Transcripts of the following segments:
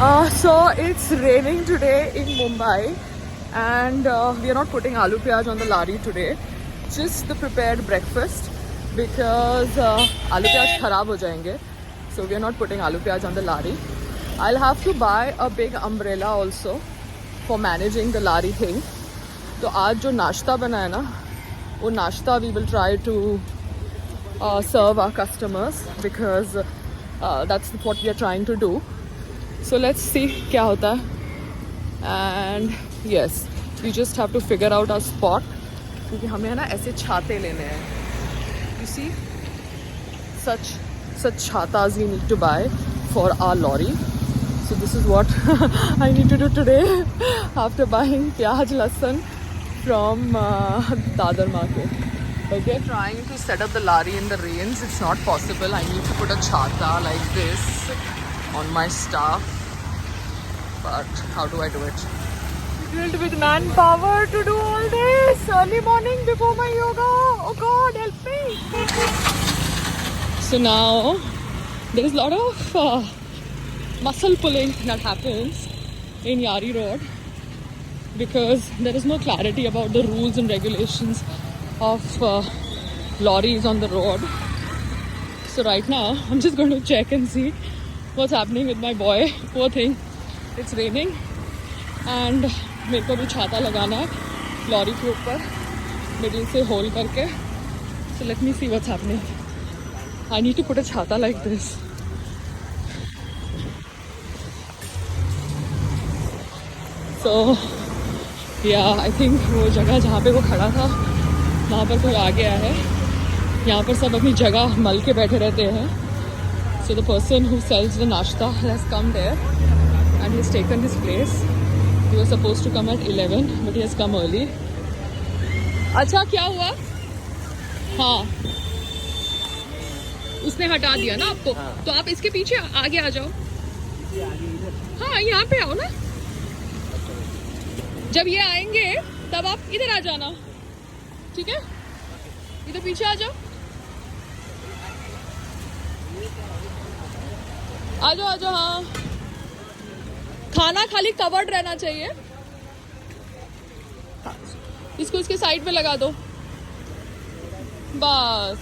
So it's raining today in Mumbai, and we are not putting aloo pyaj on the lari today. Just the prepared breakfast because aloo pyaj kharab ho jayenge. So we are not putting aloo pyaj on the lari. I'll have to buy a big umbrella also for managing the lari thing. तो आज जो नाश्ता बना है ना, वो नाश्ता we will try to serve our customers because that's what we are trying to do. So let's see क्या होता है. And yes, we just have to figure out our spot क्योंकि हमें है ना ऐसे छाते लेने हैं. You see, such छाताs we need to buy for our lorry. So this is what I need to do today after buying pyaj lasan from Dadar market. Okay, trying to set up the lari in the rains. It's not possible. I need to put a chhata like this on my stuff. But how do I do it? Filled with manpower to do all this early morning before my yoga. Oh God, help me! So now there is a lot of muscle pulling that happens in Yari Road because there is no clarity about the rules and regulations of lorries on the road. So right now I'm just going to check and see what's happening with my boy. Poor thing, it's raining and मेरे को भी छाता लगाना है lorry के ऊपर middle से whole करके. So let me see what's happening. I need to put a छाता like this. So yeah, I think वो जगह जहाँ पे वो खड़ा था वहाँ पर कोई आ गया है. यहाँ पर सब अपनी जगह मल के बैठे रहते हैं. So the person who sells the nashta has come there and he has taken his place. He was supposed to come at 11 but he has come early. अच्छा क्या हुआ? हाँ, उसने हटा दिया ना आपको. तो आप इसके पीछे आगे आ जाओ. हाँ, यहाँ पे आओ ना. जब ये आएंगे तब आप इधर आ जाना, ठीक है? इधर पीछे आ जाओ. आ जाओ आ जाओ. हाँ, खाना खाली कवर्ड रहना चाहिए. इसको इसके साइड पे लगा दो बस.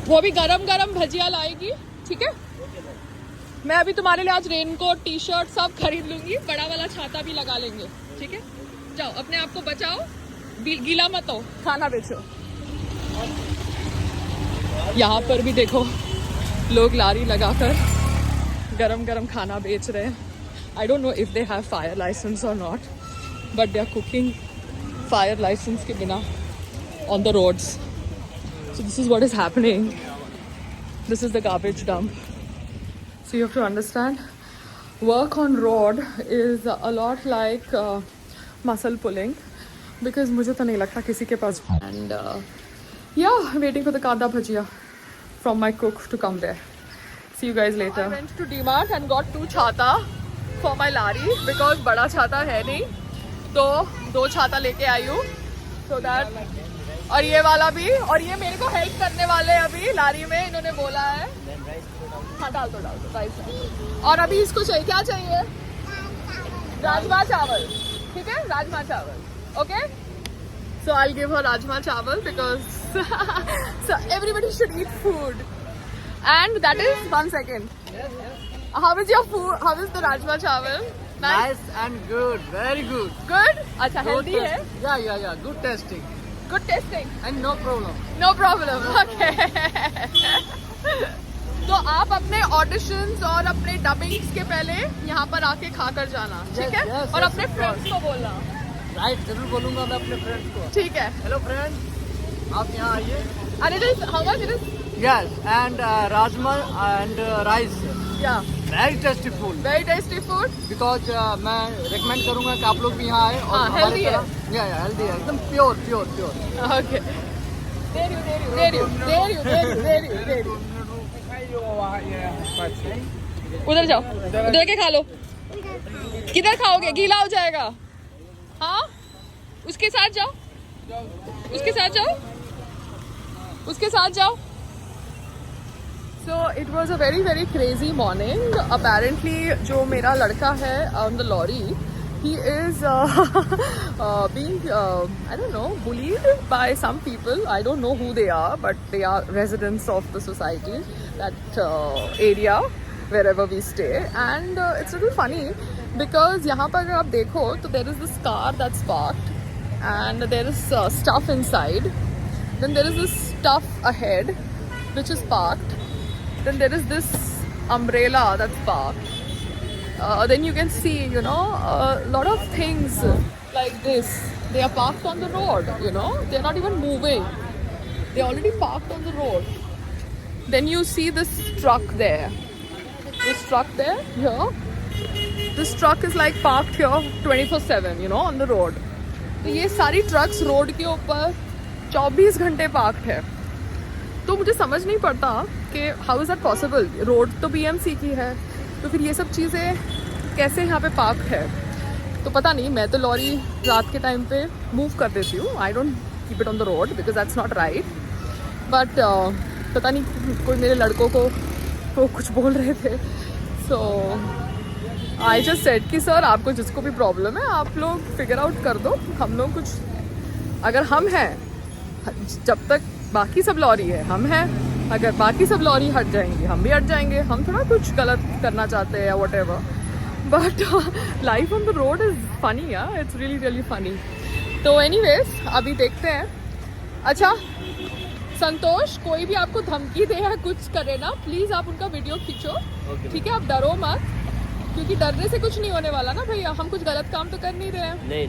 वो भी गरम गरम भजिया लाएगी, ठीक है? मैं अभी तुम्हारे लिए आज रेनकोट टी शर्ट सब खरीद लूंगी. बड़ा वाला छाता भी लगा लेंगे, ठीक है? जाओ अपने आप को बचाओ, गीला मत हो, खाना बेचो. यहाँ पर भी देखो लोग लारी लगाकर गरम गरम खाना बेच रहे हैं. I don't know if they have fire license or not, but they are cooking fire license के बिना on the roads. So this is what is happening. This is the garbage dump. So you have to understand, work on road is a lot like muscle pulling because मुझे तो नहीं लगता किसी के पास. And yeah, waiting for the kanda bhajia from my cook to come there. See you guys later. I went to DMart and got 2 छाता for my lari because बड़ा छाता है नहीं, तो 2 छाता लेके आई हूँ. So that, और ये वाला भी, और ये मेरे को हेल्प करने वाले अभी लारी में इन्होंने बोला है. हाँ डाल दो राइस. और अभी इसको चाहिए क्या चाहिए? राजमा चावल, ठीक है? राजमा चावल. Okay, so I'll give her rajma chawal because so everybody should eat food. And that is 1 second. How is your food? How is the rajma chawal? Nice and good, very good. Good? अच्छा healthy है? Yeah. Good tasting. Good tasting. And no problem. No problem. Okay. तो आप अपने auditions और अपने डबिंग्स के पहले यहाँ पर आके खा कर जाना, ठीक है? yes, और yes, अपने of फ्रेंड्स को बोलना. राइट, जरूर बोलूंगा मैं अपने फ्रेंड्स को. ठीक है. हेलो फ्रेंड्स, आप यहाँ आइए. And it is how much it is? Yes, and rajma and rice. Yeah. Very tasty food. Very tasty food. Because मैं recommend करूँगा कि आप लोग भी यहाँ आए और हाँ, healthy है. हेल्दी है, एकदम प्योर. Okay. There you. उधर जाओ, उधर के खा लो. किधर खाओगे? गीला हो जाएगा. हाँ, उसके साथ जाओ. उसके साथ जाओ. So it was a very very crazy morning. Apparently जो मेरा लड़का है on the lorry, he is being I don't know, bullied by some people. I don't know who they are, but they are residents of the society, that area wherever we stay. And it's a little funny because यहाँ पर अगर आप देखो तो there is this car that's parked and there is stuff inside. Then there is this stuff ahead which is parked. Then there is this umbrella that's parked. Then you can see, you know, a lot of things like this. They are parked on the road, you know. They're not even moving. They're already parked on the road. Then you see this truck there. This truck there, here. This truck is like parked here 24/7, you know, on the road. तो ये सारी trucks road के ऊपर 24 घंटे parked है. तो मुझे समझ नहीं पड़ता कि how is that possible. Road तो बीएमसी की है, तो फिर ये सब चीज़ें कैसे यहाँ पे पार्क्ड है. तो पता नहीं, मैं तो लॉरी रात के टाइम पे मूव कर देती हूँ. I don't keep it on the road because that's not right. But पता नहीं, कोई मेरे लड़कों को वो कुछ बोल रहे थे. सो आई जस्ट सेड कि सर आपको जिसको भी प्रॉब्लम है आप लोग फिगर आउट कर दो. हम लोग कुछ, अगर हम हैं, जब तक बाकी सब लॉरी है हम हैं, अगर बाकी सब लॉरी हट जाएंगे हम भी हट जाएंगे. हम थोड़ा कुछ गलत करना चाहते हैं या what ever. But life on the road is funny. यार इट्स रियली रियली फनी. तो एनीवेज अभी देखते हैं. अच्छा संतोष, कोई भी आपको धमकी दे या कुछ करे ना, प्लीज़ आप उनका वीडियो खींचो. ठीक है, आप डरो मत, क्योंकि डरने से कुछ नहीं होने वाला ना भैया. हम कुछ गलत काम तो कर नहीं रहे हैं. नहीं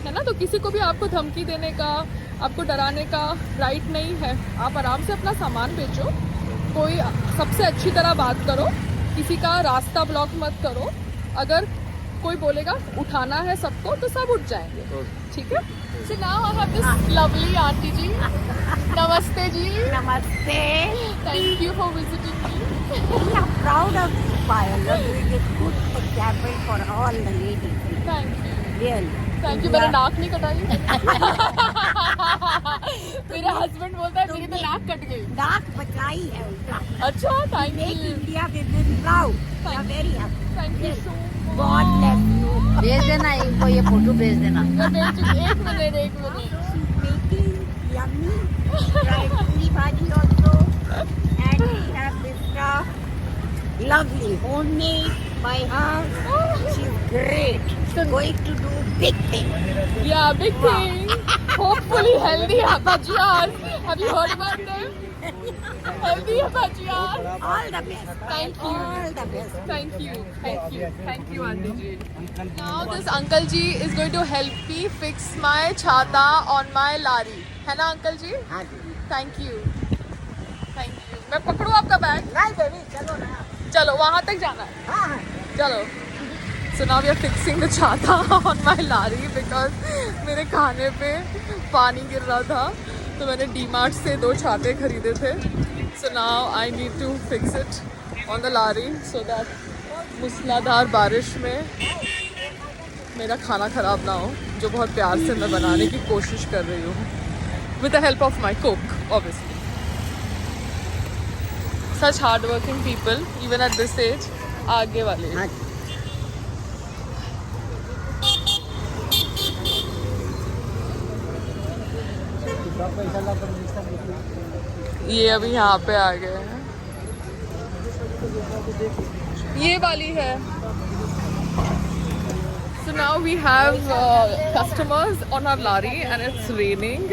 है ना. तो किसी को भी आपको धमकी देने का, आपको डराने का राइट नहीं है. आप आराम से अपना सामान बेचो. कोई सबसे अच्छी तरह बात करो. किसी का रास्ता ब्लॉक मत करो. अगर कोई बोलेगा उठाना है सबको तो सब उठ जाएंगे. ठीक है. So now I have this lovely auntie ji. Namaste ji. Namaste. Thank you for visiting me. We are proud of you, Payal. Doing a good example for all the ladies. Thank you. Really. Thank you. मेरा नाक नहीं कटाई. मेरा husband बोलता है मेरी तो नाक कट गई. नाक बचाई है उनका. अच्छा thank Make you. India women proud. We are very happy. Thank you so God bless you. भेज देना इनको, ये फोटो भेज देना. एक minute. She's making yummy fried puri bhaji also. And we have this stuff. Lovely. Homemade by her. She's great. Going to do big things. Yeah, big thing. Hopefully healthy bhajiyas. Have you heard about them? Healthy bhajiyas. All the best. Thank you. All the best. Thank you, Auntie ji. Now this uncle ji is going to help me fix my chhata on my lari. है ना uncle ji? हाँ जी. Thank you. मैं पकड़ूँ आपका bag? नहीं baby, चलो ना. चलो वहाँ तक जाना है. हाँ हाँ. चलो. So now we are fixing the chhata on my lari because मेरे खाने पे पानी गिर रहा था, तो मैंने डीमार्ट से 2 छाते खरीदे थे. So now I need to fix it on the lari so that मूसलाधार बारिश में मेरा खाना ख़राब ना हो, जो बहुत प्यार से मैं बनाने की कोशिश कर रही हूँ. With the help of my cook, obviously. Such hardworking people, even at this age. आगे वाले. हाँ जी. ये अभी यहाँ पे आ गए हैं. ये वाली है. So now we have customers on our lari and it's raining.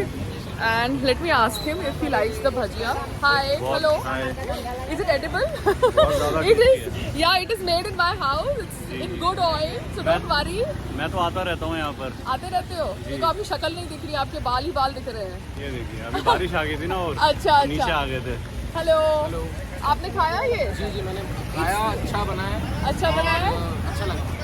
And let me ask him if he likes the bhajia. Hi, hello. Hi. Is it edible? It is. Yeah, it is made in my house. It's in good oil, so don't worry. मैं तो आता रहता हूँ यहाँ पर. आते रहते हो? देखो आपकी शक्ल नहीं दिख रही, आपके बाल ही बाल दिख रहे हैं. ये देखिए, अभी बारिश आ गई थी ना और अच्छा. नीचे आ गए थे. हेलो. आपने खाया ये? जी मैंने खाया. अच्छा बना है. अच्छा बनाया?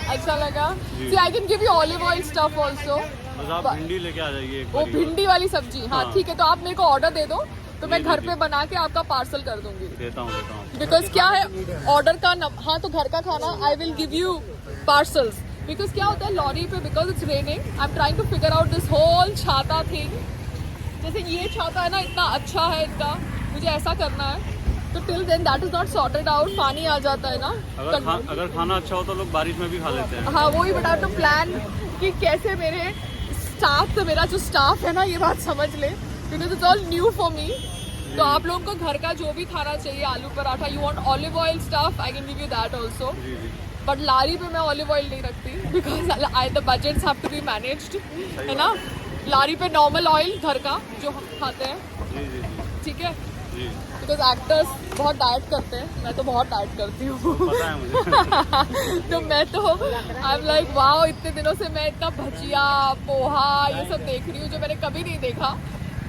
अच्छा लगा. See, I can give you olive oil stuff also. बस आप भिंडी लेके आ जाइए. वो भिंडी वाली सब्जी. हाँ हाँ. ठीक है, तो आप मेरे को ऑर्डर दे दो तो मैं घर पे बना के आपका पार्सल कर दूंगी. देता हूँ. बिकॉज क्या है ऑर्डर का हाँ, तो घर का खाना I will give you parcels. Because क्या होता है लॉरी पे, because it's raining, I am trying to figure out this whole छाता थिंग. जैसे ये छाता है ना, इतना अच्छा है इनका, मुझे ऐसा करना है तो till then that is not sorted out, पानी आ जाता है ना। अगर खाना अच्छा हो तो लोग बारिश में भी खा लेते हैं। हाँ वही बता तो प्लान कि कैसे मेरे स्टाफ, तो मेरा जो स्टाफ है ना ये बात समझ ले, because it's all new for me. तो आप लोगों को घर का जो भी खाना चाहिए, aloo paratha, you want olive oil stuff, I can give you that also. जी जी बट लारी पे मैं ऑलिव ऑयल नहीं रखती because the budgets have to be managed, है ना। लारी पे नॉर्मल ऑयल घर का जो हम खाते हैं, जी जी जी ठीक है। जी बिकॉज एक्टर्स बहुत डाइट करते हैं, मैं तो बहुत डाइट करती हूँ पता है मुझे। तो मैं तो आई एम लाइक वाओ, इतने दिनों से मैं इतना भजिया पोहा ये सब देख रही हूँ जो मैंने कभी नहीं देखा।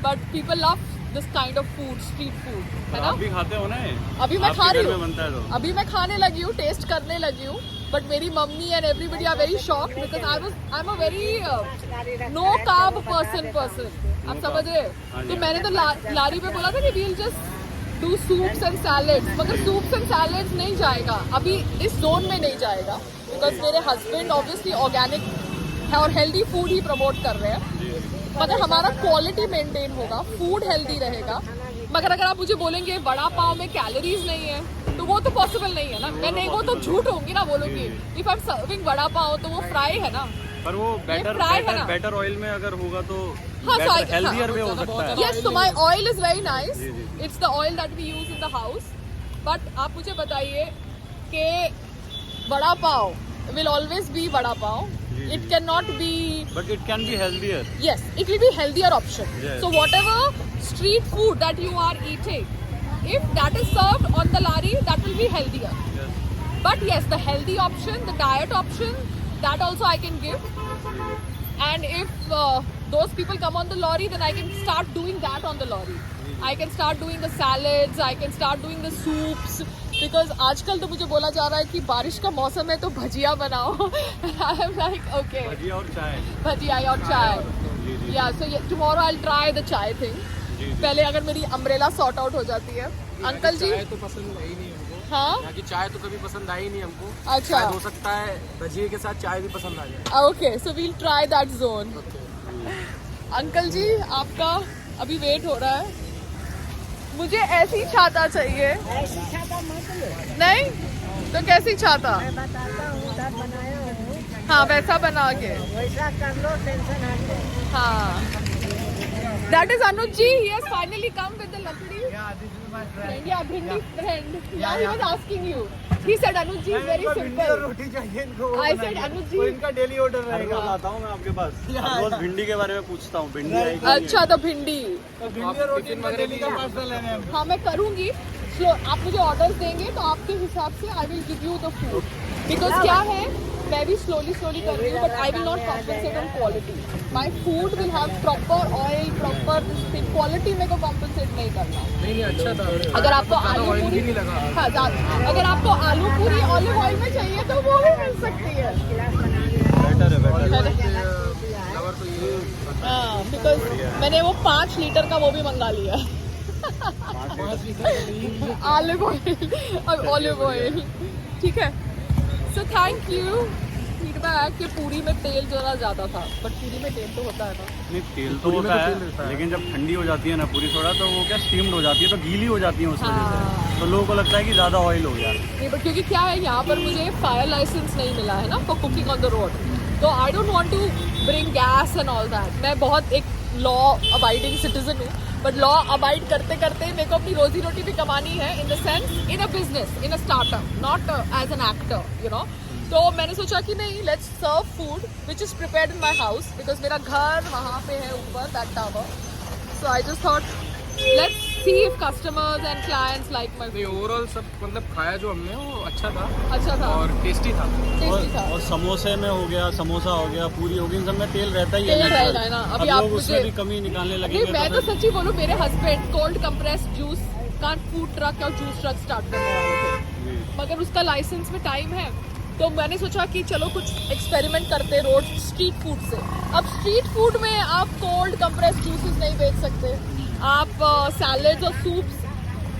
But people love this kind of food, street food, है ना। आप भी खाते हो ना ये? अभी मैं आपके खा रही घर में हूँ, बनता है तो? अभी मैं खाने लगी हूँ, टेस्ट करने लगी हूँ। बट मेरी mummy and everybody are very shocked because I am a very no carb person. आप समझ रहे हाँ जी। तो मैंने तो लारी पे बोला था कि we'll just do soups and salads, मगर सूप्स एंड सैलेड्स नहीं जाएगा अभी, इस जोन में नहीं जाएगा बिकॉज मेरे हस्बैंड ऑब्वियसली ऑर्गेनिक है और हेल्दी फूड ही प्रमोट कर रहे हैं। मगर हमारा क्वालिटी मेंटेन होगा, फूड हेल्दी रहेगा। मगर अगर आप मुझे बोलेंगे बड़ा पाव में कैलोरीज नहीं है तो वो तो पॉसिबल नहीं है ना। मैं नहीं, वो तो झूठ होंगी ना बोलूंगी। इफ आई एम सर्विंग बड़ा पाव तो वो फ्राई है ना। पर वो fry है ना? बेटर ऑयल में अगर होगा तो हाँ, हेल्दियर वे हो सकता है। यस, तो my oil is very nice, जी, जी। It's the oil that we use in the house. But आप मुझे बताइए कि बड़ा पाव will always be vada pav, जी, इट जी। Can not be, but it can be healthier. yes, it will be healthier option. Yes. So whatever street food that you are eating, if that is served on the lari, that will be healthier. But yes, the healthy option, the diet option, that also I can give. And if those people come on the lorry, then I can start doing that on the lorry. I can start doing the salads, I can start doing the soups. Because आजकल तो मुझे बोला जा रहा है कि बारिश का मौसम है तो भजिया बनाओ। I am like okay, भजिया और चाय। भजिया और चाय। जी जी Yeah, so tomorrow I'll try the chai thing. जी जी। पहले अगर मेरी अम्ब्रेला सॉर्ट आउट हो जाती है। अंकल जी, चाय तो पसंद आई नहीं हमको। हाँ यहाँ की चाय तो कभी पसंद आई नहीं हमको। अच्छा। शायद हो सकता है भजिए के साथ चाय भी पसंद आ जाए। Okay, so we'll try that zone. Uncle जी आपका अभी वेट हो रहा है, मुझे ऐसी छाता चाहिए। ऐसी छाता मत लो, नहीं तो कैसी छाता? मैं बताता हूँ, उधर बनाया हूँ, हाँ वैसा बना के, वैसा कर लो, टेंशन हट। हाँ। That is Anuj ji. He has finally come with the lakdi. Yeah, this is my friend. Yeah, Bhindi friend. Yeah, he yeah. was asking you. He said Anuj ji is very simple. रोटी चाहिए इनको। I said Anuj तो ji. इनका daily order हर रहेगा। रोज आता हूँ मैं आपके पास, हर रोज भिंडी के बारे में पूछता हूँ। भिंडी आई कि नहीं आई? अच्छा तो भिंडी, तो भिंडी और रोटी इनका डेली का पार्सल लेने हैं हमको। हाँ मैं करूँगी। आप मुझे ऑर्डर्स देंगे तो आपके हिसाब से आई will give you the food. Because क्या है, मैं भी स्लोली कर रही हूँ, but I will not compensate on quality. My food will have proper oil, proper quality मेरे को कॉम्पनसेट नहीं करना। नहीं अच्छा था। अगर आपको आलू ऑयल पूरी भी नहीं लगा। हाँ, अगर आपको आलू पूरी ऑलिव ऑयल में चाहिए तो वो भी मिल सकती है। बेटर है, बेटर है। फ्लावर तो ये हाँ, बिकॉज मैंने वो 5 लीटर का वो भी मंगा लिया, ऑलिव ऑयल और ऑलिव ऑयल। ठीक है, सो थैंक यू। फीडबैक कि पूरी में तेल जरा ज़्यादा था, बट पूरी में तेल तो होता है ना। नहीं तेल तो होता है, लेकिन जब ठंडी हो जाती है ना पूरी थोड़ा, तो वो क्या स्टीम्ड हो जाती है तो गीली हो जाती है उस वजह से, तो लोगों को लगता है कि ज़्यादा ऑयल हो गया। नहीं, बट क्योंकि क्या है, यहाँ पर मुझे फायर लाइसेंस नहीं मिला है ना for cooking on the road, तो I don't want to bring gas and all that. मैं बहुत एक लॉ अबाइडिंग सिटीजन हूँ, बट लॉ अबाइड करते करते मेरे को अपनी रोजी रोटी भी कमानी है, in the sense in a business, in a startup, not as an actor, you know. तो मैंने सोचा कि नहीं, let's serve food which is prepared in my house, because मेरा घर वहाँ पे है ऊपर, that tower. So I just thought let's see if customers and clients like my नहीं ओवरऑल सब मतलब खाया जो हमने वो अच्छा था अच्छा था और टेस्टी था। टेस्टी था। और समोसे में हो गया, समोसा हो गया, पूरी हो गई, इन सब में तेल रहता ही है। तेल natural। रहेगा ना। अभी अब आप लोग उसमें मुझे- भी कमी निकालने नहीं, लगेंगे। मैं तो सच्ची बोलूँ, मेरे हस्बैंड कोल्ड कंप्रेस्ड जूस का फूड ट्रक और जूस ट्रक स्टार्ट करने वाले थे, मगर उसका लाइसेंस में टाइम है, तो मैंने सोचा कि चलो कुछ एक्सपेरिमेंट करते रोड स्ट्रीट फूड से। अब स्ट्रीट फूड में आप कोल्ड कंप्रेस्ड जूसेस नहीं बेच सकते, आप सैलेड्स और सूप्स,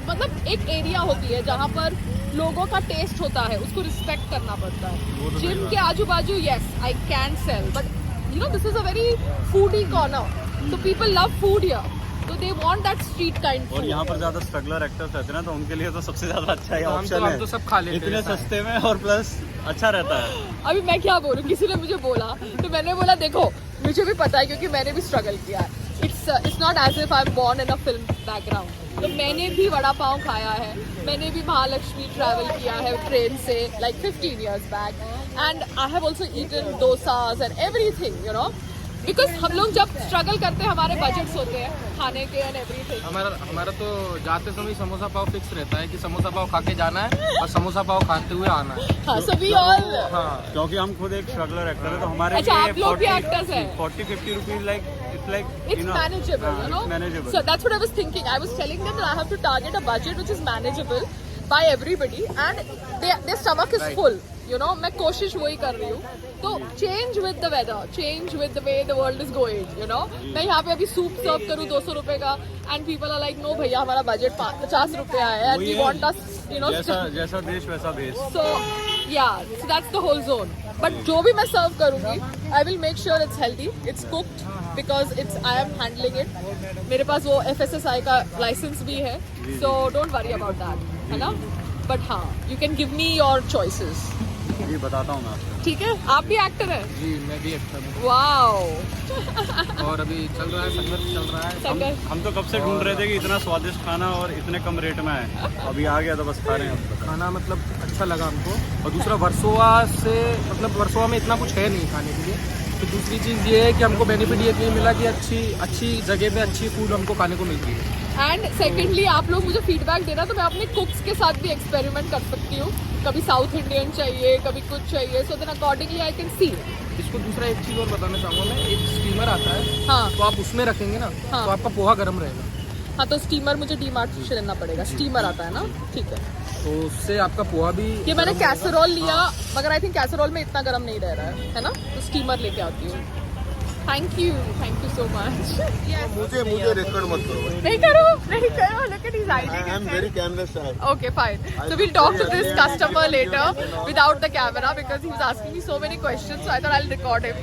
मतलब एक एरिया होती है जहाँ पर लोगों का टेस्ट होता है, उसको रिस्पेक्ट करना पड़ता है। जिम के आजू बाजू yes I can sell, but you know this is a very foodie corner, so people love food here, तो they want that street kind और food. यहाँ पर ज्यादा स्ट्रगलर एक्टर्स रहते हैं ना, तो उनके लिए तो सबसे ज्यादा अच्छा ही हम ऑप्शन तो सब खा लेते हैं, इतने ऐसा है। सस्ते में और प्लस अच्छा रहता है। अभी मैं क्या बोलूँ, किसी ने मुझे बोला तो मैंने बोला देखो मुझे भी पता है क्योंकि मैंने भी स्ट्रगल किया है. It's not as if I'm born in a film background. तो मैंने भी वड़ा पाव खाया है, मैंने भी महालक्ष्मी ट्रैवल किया है ट्रेन से like 15 years back, and I have also eaten dosas and everything, you know, because हम लोग जब स्ट्रगल करते हैं हमारे बजट्स होते हैं खाने के and everything. हमारा तो जाते समय समोसा पाव फिक्स रहता है कि समोसा पाव खा के जाना है और समोसा पाव खाते हुए आना है। हाँ, so we all. हाँ, क्योंकि हम खुद एक स्ट्रगलर एक्टर है, तो हमारे अच्छा, लिए आप लोग भी actors हैं? 40-50 rupees like It's manageable, you know. manageable. So that's what I was thinking. I was telling them that I have to target a budget which is manageable by everybody, and their stomach is full. You know, मैं कोशिश वही कर रही हूँ. तो change with the weather, change with the way the world is going. You know, मैं यहाँ पे अभी सूप सर्व करूँ 200 रुपए का, and people are like, no भैया हमारा बजट 50 रुपए है, and we want us, you know. जैसा देश वैसा भेष। So yeah, so that's the whole zone. But जो भी मैं सर्व करूँगी, I will make sure it's healthy, it's cooked, because I am handling it. मेरे पास वो FSSAI का लाइसेंस भी है, so don't worry about that, है ना? But हाँ, you can give me your choices. जी बताता हूँ मैं आपको। ठीक है, आप भी एक्टर हैं? जी मैं भी एक्टर हूँ वाओ. और अभी चल रहा है, संघर्ष चल रहा है। संघर्ष. हम तो कब से ढूंढ रहे थे कि इतना स्वादिष्ट खाना और इतने कम रेट में है, अभी आ गया तो बस खा रहे हैं अब। खाना मतलब अच्छा लगा हमको, और दूसरा वर्सोवा से मतलब वर्सोवा में इतना कुछ है नहीं खाने के लिए, तो दूसरी चीज़ ये है कि हमको बेनिफिट ये मिला कि अच्छी जगह पे अच्छी फूड हमको खाने को मिलती है। एंड सेकेंडली आप लोग मुझे फीडबैक देना तो मैं अपने कुक्स के साथ भी एक्सपेरिमेंट कर सकती हूँ. कभी साउथ इंडियन चाहिए, कभी कुछ चाहिए, so then accordingly I can see. इसको दूसरा एक चीज़ और बताना चाहूँगा मैं, एक स्टीमर आता है, हाँ. तो आप उसमें रखेंगे ना, हाँ. तो आपका पोहा गर्म रहेगा। हाँ, तो स्टीमर मुझे डीमार्ट से लेना पड़ेगा. स्टीमर आता है ना, ठीक है. तो उससे आपका पोहा भी ये मैंने कैसरोल लिया, मगर आई थिंक कैसरोल में इतना गर्म नहीं रह रहा है ना, तो स्टीमर लेके आती हूँ. Thank you so much. मुझे रिकॉर्ड मत करो। नहीं करो. Look at his I am ID. very camera shy. Okay, fine. So we'll talk to this customer later without the camera because he was asking me so many questions. So I thought I'll record him.